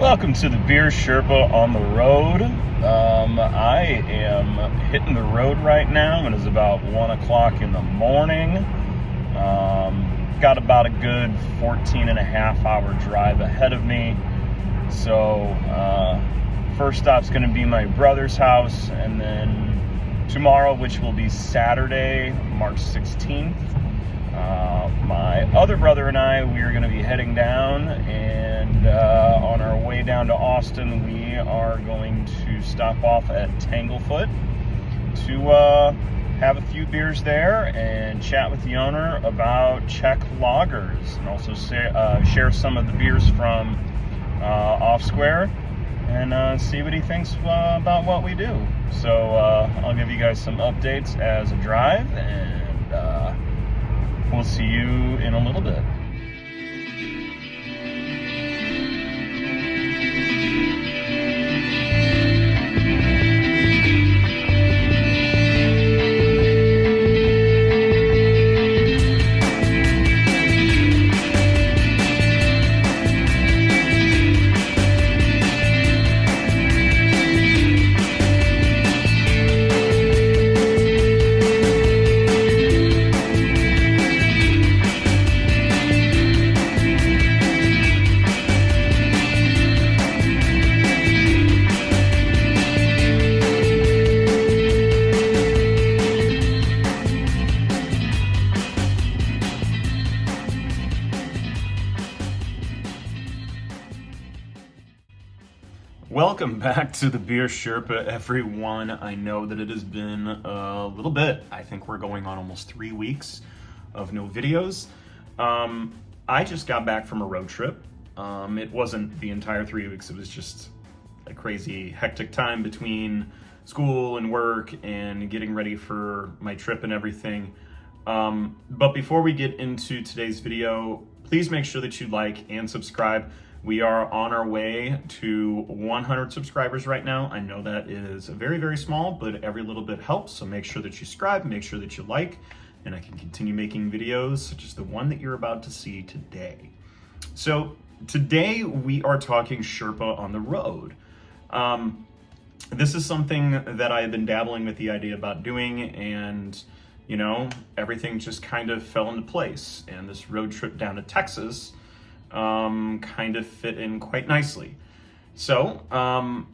Welcome to the Beer Sherpa on the road. I am hitting the road right now, and it's about 1 o'clock in the morning. Got about a good 14 and a half hour drive ahead of me. So first stop's going to be my brother's house, and then tomorrow, which will be Saturday, March 16th, my other brother and I, we are going to be heading down, and on our way down to Austin, we are going to stop off at Tanglefoot to have a few beers there and chat with the owner about Czech lagers, and also share some of the beers from Off Square and see what he thinks about what we do. So I'll give you guys some updates as a drive, and we'll see you in a little bit. Welcome back to the Beer Sherpa, everyone. I know that it has been a little bit. I think we're going on almost 3 weeks of no videos. I just got back from a road trip. It wasn't the entire 3 weeks. It was just a crazy, hectic time between school and work and getting ready for my trip and everything. But before we get into today's video, please make sure that you like and subscribe. We are on our way to 100 subscribers right now. I know that is very, very small, but every little bit helps. So make sure that you subscribe, make sure that you like, and I can continue making videos such as the one that you're about to see today. So today we are talking Sherpa on the road. This is something that I've been dabbling with the idea about doing, and you know, everything just kind of fell into place. And this road trip down to Texas kind of fit in quite nicely. So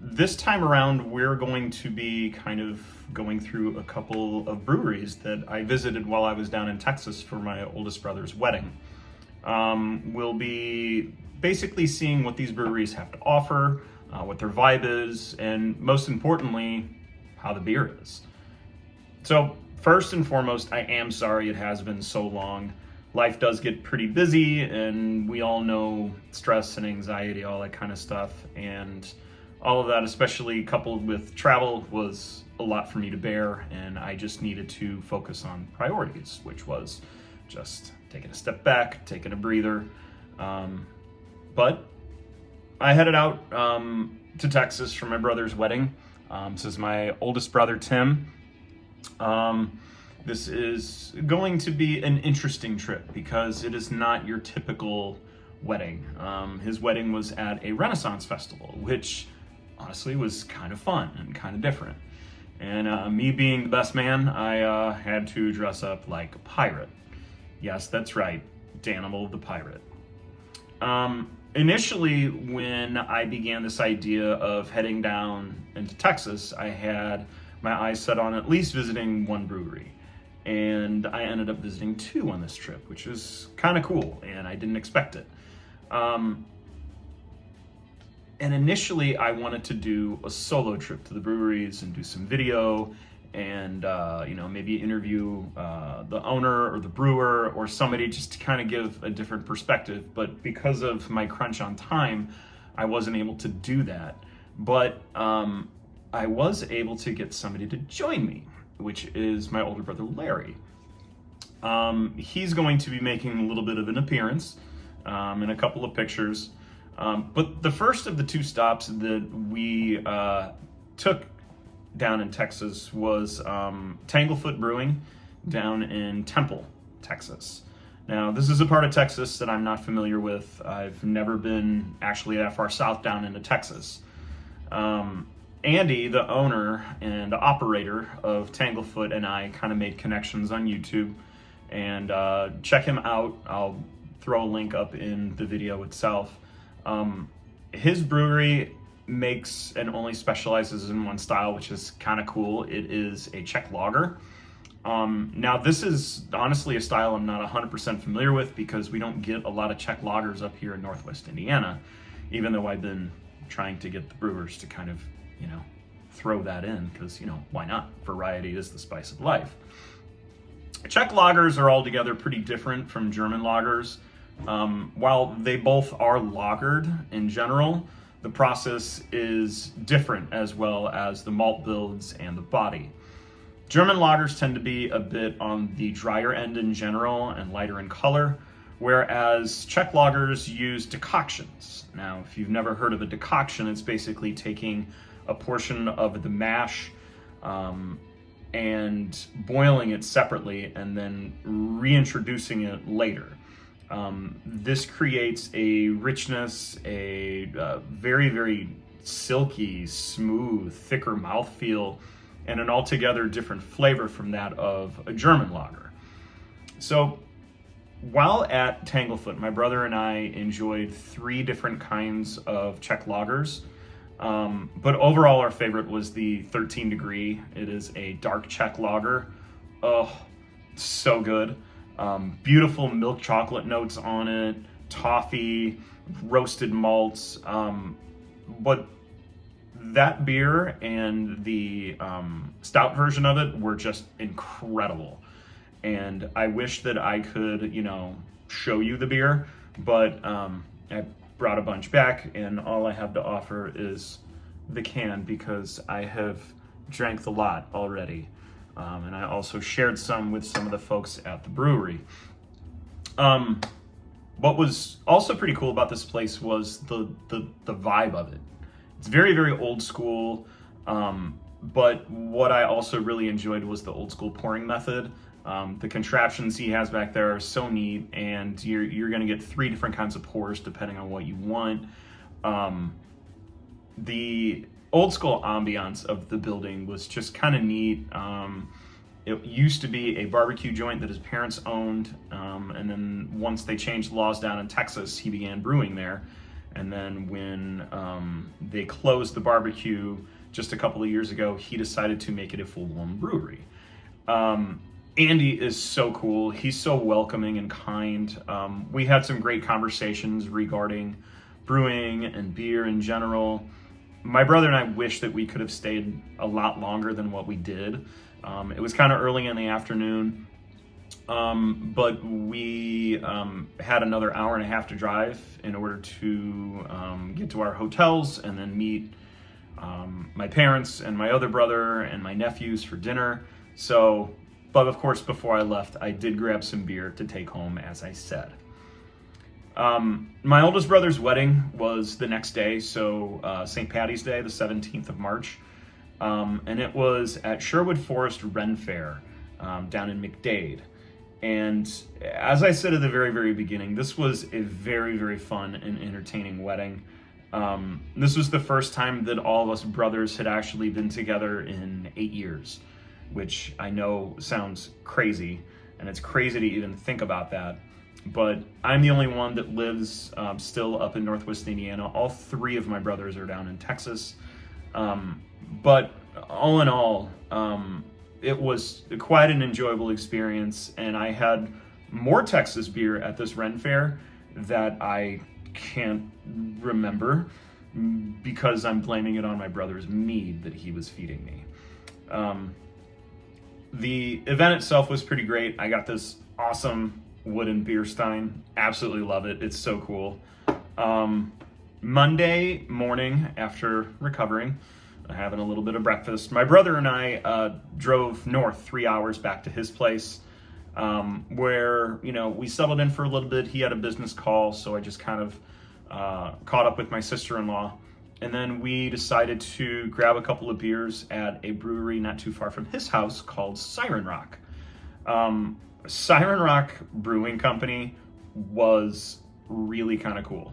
this time around, we're going to be kind of going through a couple of breweries that I visited while I was down in Texas for my oldest brother's wedding. We'll be basically seeing what these breweries have to offer, what their vibe is, and most importantly, how the beer is. So first and foremost, I am sorry it has been so long. Life does get pretty busy, and we all know stress and anxiety, all that kind of stuff. And all of that, especially coupled with travel, was a lot for me to bear. And I just needed to focus on priorities, which was just taking a step back, taking a breather. But I headed out to Texas for my brother's wedding. This is my oldest brother, Tim. This is going to be an interesting trip because it is not your typical wedding. His wedding was at a Renaissance festival, which honestly was kind of fun and kind of different. And me being the best man, I had to dress up like a pirate. Yes, that's right, Danimal the pirate. Initially, when I began this idea of heading down into Texas, I had my eyes set on at least visiting one brewery. And I ended up visiting 2 on this trip, which is kind of cool, and I didn't expect it. And initially, I wanted to do a solo trip to the breweries and do some video and, you know, maybe interview the owner or the brewer or somebody just to kind of give a different perspective. But because of my crunch on time, I wasn't able to do that. But I was able to get somebody to join me, which is my older brother, Larry. He's going to be making a little bit of an appearance in a couple of pictures. But the first of the 2 stops that we took down in Texas was Tanglefoot Brewing down in Temple, Texas. Now, this is a part of Texas that I'm not familiar with. I've never been actually that far south down into Texas. Andy, the owner and operator of Tanglefoot, and I kind of made connections on YouTube. And check him out. I'll throw a link up in the video itself. His brewery makes and only specializes in one style, which is kind of cool. It is a Czech lager. Now, this is honestly a style I'm not 100% familiar with because we don't get a lot of Czech lagers up here in Northwest Indiana, even though I've been trying to get the brewers to kind of, throw that in because, why not? Variety is the spice of life. Czech lagers are altogether pretty different from German lagers. While they both are lagered in general, the process is different as well as the malt builds and the body. German lagers tend to be a bit on the drier end in general and lighter in color, whereas Czech lagers use decoctions. Now, if you've never heard of a decoction, it's basically taking a portion of the mash and boiling it separately and then reintroducing it later. This creates a richness, a very, very silky, smooth, thicker mouthfeel, and an altogether different flavor from that of a German lager. So while at Tanglefoot, my brother and I enjoyed 3 different kinds of Czech lagers. But overall, our favorite was the 13 degree. It is a dark Czech lager. Oh, so good. Beautiful milk chocolate notes on it, toffee, roasted malts. But that beer and the stout version of it were just incredible. And I wish that I could, show you the beer, but I brought a bunch back and all I have to offer is the can because I have drank the lot already. And I also shared some with some of the folks at the brewery. What was also pretty cool about this place was the vibe of it. It's very, very old school, but what I also really enjoyed was the old school pouring method. The contraptions he has back there are so neat, and you're going to get 3 different kinds of pours depending on what you want. The old school ambiance of the building was just kind of neat. It used to be a barbecue joint that his parents owned, and then once they changed the laws down in Texas, he began brewing there. And then when they closed the barbecue just a couple of years ago, he decided to make it a full-blown brewery. Andy is so cool. He's so welcoming and kind. We had some great conversations regarding brewing and beer in general. My brother and I wish that we could have stayed a lot longer than what we did. It was kind of early in the afternoon, but we had another hour and a half to drive in order to get to our hotels and then meet my parents and my other brother and my nephews for dinner. But of course, before I left, I did grab some beer to take home, as I said. My oldest brother's wedding was the next day, so St. Patty's Day, the 17th of March. And it was at Sherwood Forest Ren Fair down in McDade. And as I said at the very, very beginning, this was a very, very fun and entertaining wedding. This was the first time that all of us brothers had actually been together in 8 years, which I know sounds crazy, and it's crazy to even think about that. But I'm the only one that lives still up in Northwest Indiana. All 3 of my brothers are down in Texas. But all in all, it was quite an enjoyable experience, and I had more Texas beer at this Ren Fair that I can't remember because I'm blaming it on my brother's mead that he was feeding me. The event itself was pretty great. I got this awesome wooden beer stein. Absolutely love it. It's so cool. Monday morning, after recovering, having a little bit of breakfast, my brother and I drove north 3 hours back to his place, where we settled in for a little bit. He had a business call, so I just kind of caught up with my sister-in-law, and then we decided to grab a couple of beers at a brewery not too far from his house called Siren Rock. Siren Rock Brewing Company was really kind of cool.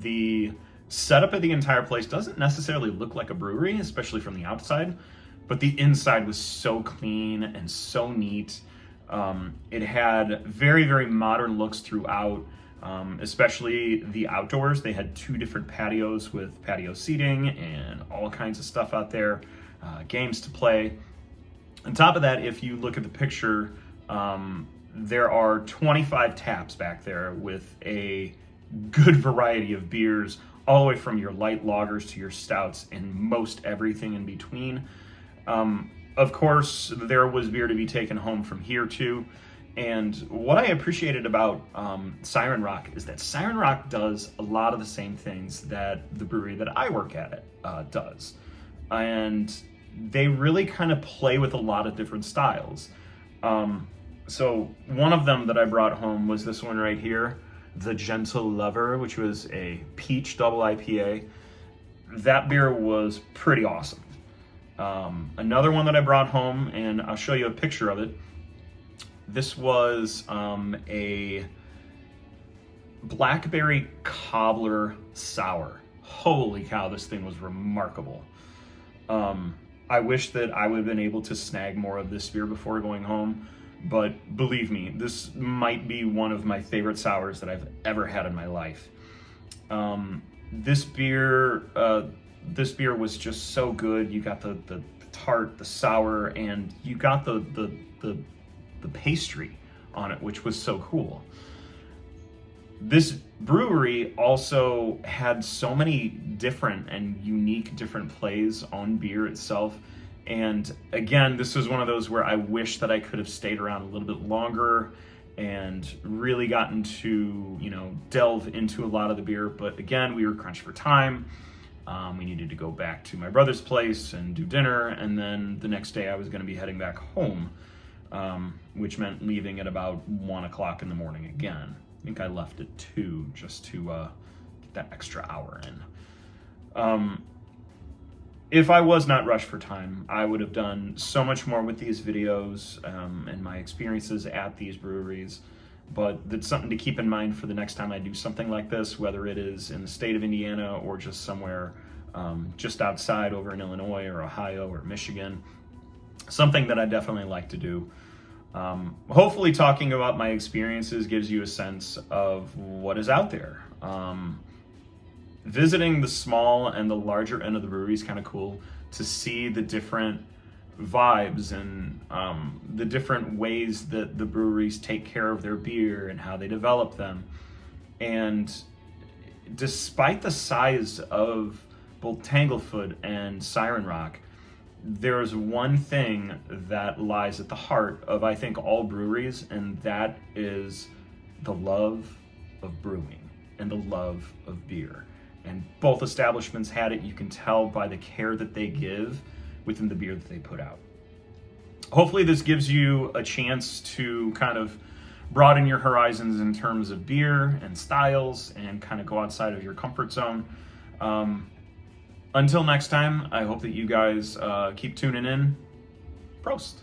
The setup of the entire place doesn't necessarily look like a brewery, especially from the outside, but the inside was so clean and so neat. It had very, very modern looks throughout, especially the outdoors. They had 2 different patios with patio seating and all kinds of stuff out there, games to play. On top of that, if you look at the picture, there are 25 taps back there with a good variety of beers, all the way from your light lagers to your stouts and most everything in between. Of course, there was beer to be taken home from here too. And what I appreciated about Siren Rock is that Siren Rock does a lot of the same things that the brewery that I work at does. And they really kind of play with a lot of different styles. So one of them that I brought home was this one right here, the Gentle Lover, which was a peach double IPA. That beer was pretty awesome. Another one that I brought home, and I'll show you a picture of it. This was a blackberry cobbler sour. Holy cow, this thing was remarkable. I wish that I would have been able to snag more of this beer before going home, but believe me, this might be one of my favorite sours that I've ever had in my life. This beer was just so good. You got the tart, the sour, and you got the pastry on it, which was so cool. This brewery also had so many different and unique different plays on beer itself. And again, this was one of those where I wish that I could have stayed around a little bit longer and really gotten to, delve into a lot of the beer. But again, we were crunched for time. We needed to go back to my brother's place and do dinner. And then the next day I was going to be heading back home, which meant leaving at about 1 o'clock in the morning again. I think I left at 2 just to get that extra hour in. If I was not rushed for time, I would have done so much more with these videos and my experiences at these breweries. But that's something to keep in mind for the next time I do something like this, whether it is in the state of Indiana or just somewhere just outside over in Illinois or Ohio or Michigan. Something that I definitely like to do. Hopefully talking about my experiences gives you a sense of what is out there. Visiting the small and the larger end of the brewery is kind of cool to see the different vibes and the different ways that the breweries take care of their beer and how they develop them. And despite the size of both Tanglefoot and Siren Rock, there's one thing that lies at the heart of, I think, all breweries, and that is the love of brewing and the love of beer. And both establishments had it. You can tell by the care that they give within the beer that they put out. Hopefully this gives you a chance to kind of broaden your horizons in terms of beer and styles and kind of go outside of your comfort zone. Until next time, I hope that you guys keep tuning in. Prost.